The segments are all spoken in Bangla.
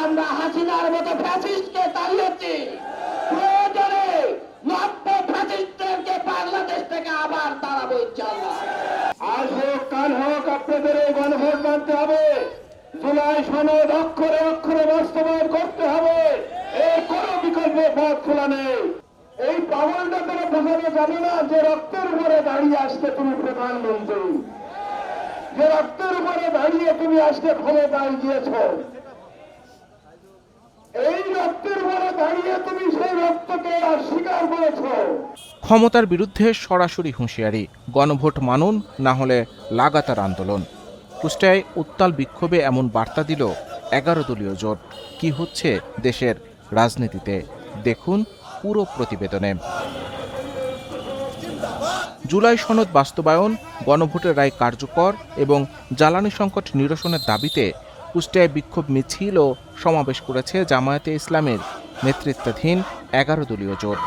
আমরা হাসিনার মতো ফ্যাসিস্টকে তাড়িয়েছি, প্রয়োজনে 90 ফ্যাসিস্টদেরকে বাংলাদেশ থেকে আবার তাড়াবো ইনশাআল্লাহ। আজ হোক কাল হোক আপনাদের এই গণভোট মানতে হবে। জুলাই সনদ অক্ষরে অক্ষরে বাস্তবায়ন করতে হবে। এর কোনো বিকল্প পথ খোলা নেই। এই পাগলটা তোরা বোঝানো যাবে না যে রক্তের উপরে দাঁড়িয়ে আসতে তুমি প্রধানমন্ত্রী, যে রক্তের উপরে দাঁড়িয়ে তুমি আজকে ক্ষমতায় গিয়েছ। এই রক্তের উপরে দাঁড়িয়ে তুমি সেই রক্তকে অস্বীকার করেছ। ক্ষমতার বিরুদ্ধে সরাসরি হুঁশিয়ারি, গণভোট মানুন, না হলে লাগাতার আন্দোলন। কুষ্টিয়ায় উত্তাল বিক্ষোভে এমন বার্তা দিল 11 দলীয় জোট। কি হচ্ছে দেশের রাজনীতিতে, দেখুন পুরো প্রতিবেদনে। জুলাই সনদ বাস্তবায়ন, গণভোটের রায় কার্যকর এবং জ্বালানি সংকট নিরসনের দাবিতে কুষ্টিয়ায় বিক্ষোভ মিছিল ও সমাবেশ করেছে জামায়াতে ইসলামের নেতৃত্বাধীন 11 দলীয় জোট।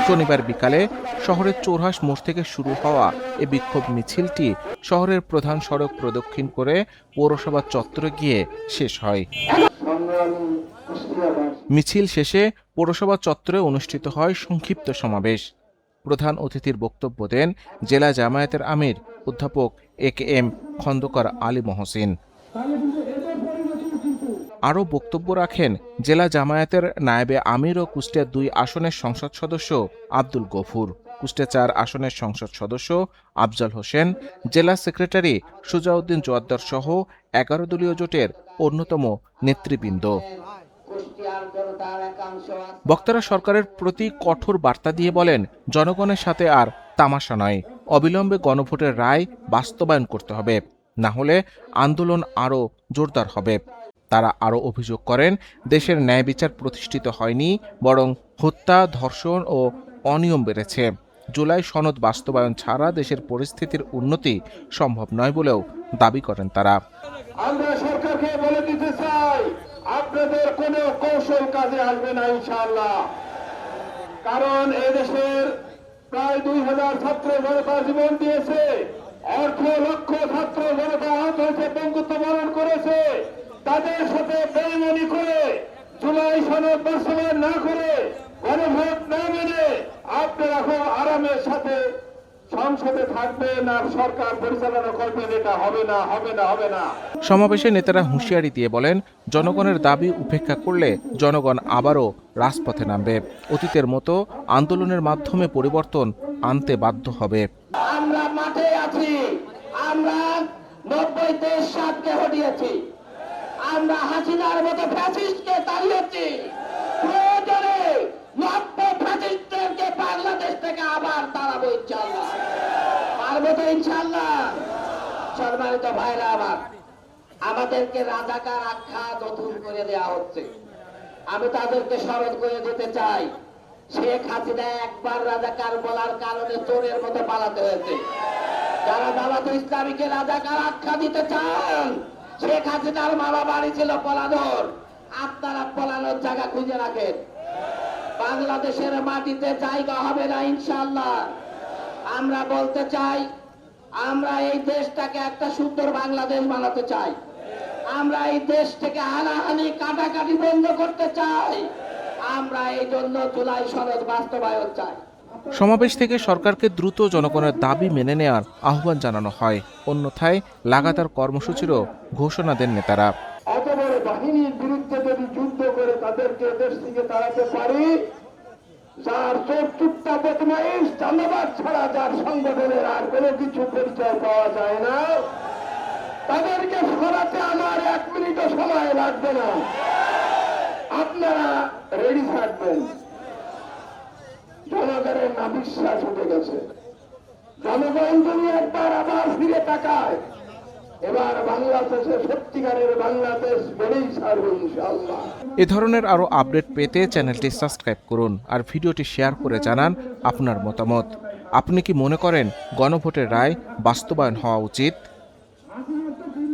শনিবার বিকালে শহরের চৌরাহাস মোড় থেকে শুরু হওয়া এ বিক্ষোভ মিছিলটি শহরের প্রধান সড়ক প্রদক্ষিণ করে পৌরসভা চত্বরে গিয়ে শেষ হয়। মিছিল শেষে পৌরসভা চত্বরে অনুষ্ঠিত হয় সংক্ষিপ্ত সমাবেশ। প্রধান অতিথির বক্তব্য দেন জেলা জামায়াতের আমির অধ্যাপক AKM খন্দকার আলী মহসিন। আরও বক্তব্য রাখেন জেলা জামায়াতের নায়েবে আমির ও কুষ্টিয়া 2 আসনের সংসদ সদস্য আব্দুল গফুর, কুষ্টিয়া 4 আসনের সংসদ সদস্য আফজাল হোসেন, জেলা সেক্রেটারি সুজাউদ্দিন জোয়াদ্দার সহ 11 দলীয় জোটের অন্যতম নেতৃবৃন্দ। বক্তারা সরকারের প্রতি কঠোর বার্তা দিয়ে বলেন, জনগণের সাথে আর তামাশা নয়, অবিলম্বে গণভোটের রায় বাস্তবায়ন করতে হবে, না হলে আন্দোলন আরও জোরদার হবে। তারা আরও অভিযোগ করেন, দেশের ন্যায় বিচার প্রতিষ্ঠিত হয়নি, বরং হত্যা, ধর্ষণ ও অনিয়ম বেড়েছে। জুলাই সনদ বাস্তবায়ন ছাড়া দেশের পরিস্থিতির উন্নতি সম্ভব নয় বলেও দাবি করেন তারা। আমরা সরকারকে বলে দিতে চাই, আপনাদের কোনো কৌশল কাজে আসবে না ইনশাআল্লাহ। কারণ এদেশের প্রায় 2000 ছাত্র জনতা জীবন দিয়েছে, অর্থ লক্ষ ছাত্র জনতা আহত হয়েছে, বঙ্গুত্ব বরণ করেছে। তাদের সাথে বেইমানি করে জুলাই সনদ বাস্তবায়ন না করে গণভোট না মেনে আপনারা এখন আরামের সাথে সংসদে থাকবেন আর সরকার পরিচালনা করবেন, এটা হবে না, হবে না, হবে না। সমাবেশে নেতারা হুঁশিয়ারি দিয়ে বলেন, জনগণের দাবি উপেক্ষা করলে জনগণ আবারও রাজপথে নামবে। অতীতের মতো আন্দোলনের মাধ্যমে পরিবর্তন আনতে বাধ্য হবে। আমরা মাঠে আছি, আমরা 90 দেশ 7কে হটিয়েছি, আমরা হাসিনার মতো ফ্যাসিস্টকে তাড়িয়েছি, প্রয়োজনে 90 ফ্যাসিস্টদেরকে বাংলাদেশ থেকে আবার তাড়াবো ইনশাআল্লাহ। পারবো তো ইনশাআল্লাহ। সম্মানিত ভাইরা আমার, আমাদেরকে রাজাকার আখ্যা নতুন করে দেওয়া হচ্ছে। আমি তাদেরকে স্মরণ করে দিতে চাই, শেখ হাসিনা একবার রাজাকার বলার কারণে চোরের মতো পালাতে হয়েছে। যারা জামায়াতে ইসলামীকে রাজাকার আখ্যা দিতে চান, শেখ হাসিনার মামা বাড়ি ছিল পলানোর, আপনারা পলানোর জায়গা খুঁজে রাখেন। বাংলাদেশের মাটিতে জায়গা হবে না ইনশাআল্লাহ। আমরা বলতে চাই, আমরা এই দেশটাকে একটা সুন্দর বাংলাদেশ বানাতে চাই। আমরা এই দেশ থেকে হানাহানি কাটাকাটি বন্ধ করতে চাই। আমরা এই জন্য জুলাই সনদ বাস্তবায়ন চাই। সমাবেশ থেকে সরকারকে দ্রুত জনগণের দাবি মেনে নেওয়ার আহ্বান জানানো হয়, অন্যথায় লাগাতার কর্মসূচিরও ঘোষণা দেন নেতারা। এত বড় বাহিনীর বিরুদ্ধে যদি যুদ্ধ করে তাদেরকে দেশ থেকে তাড়াতে পারি, যার চোরচুট্টা বদমাইশ চাঁদাবাজ ছাড়া যার সংগঠনের আর কোনো কিছু পরিচয় পাওয়া যায় না, তাদেরকে সরাতে আমার 1 মিনিটও সময় লাগবে না। আপনারা রেডি থাকবেন। জনগণের না বিশ্বাস উঠে গেছে। জনগণ যদি একবার আবার ফিরে তাকায়, এবার বাংলাদেশে সত্যিকারের বাংলাদেশ গড়েই ছাড়বে ইনশাআল্লাহ। এ ধরনের আরও আপডেট পেতে চ্যানেলটি সাবস্ক্রাইব করুন আর ভিডিওটি শেয়ার করে জানান আপনার মতামত। আপনি কি মনে করেন গণভোটের রায় বাস্তবায়ন হওয়া উচিত?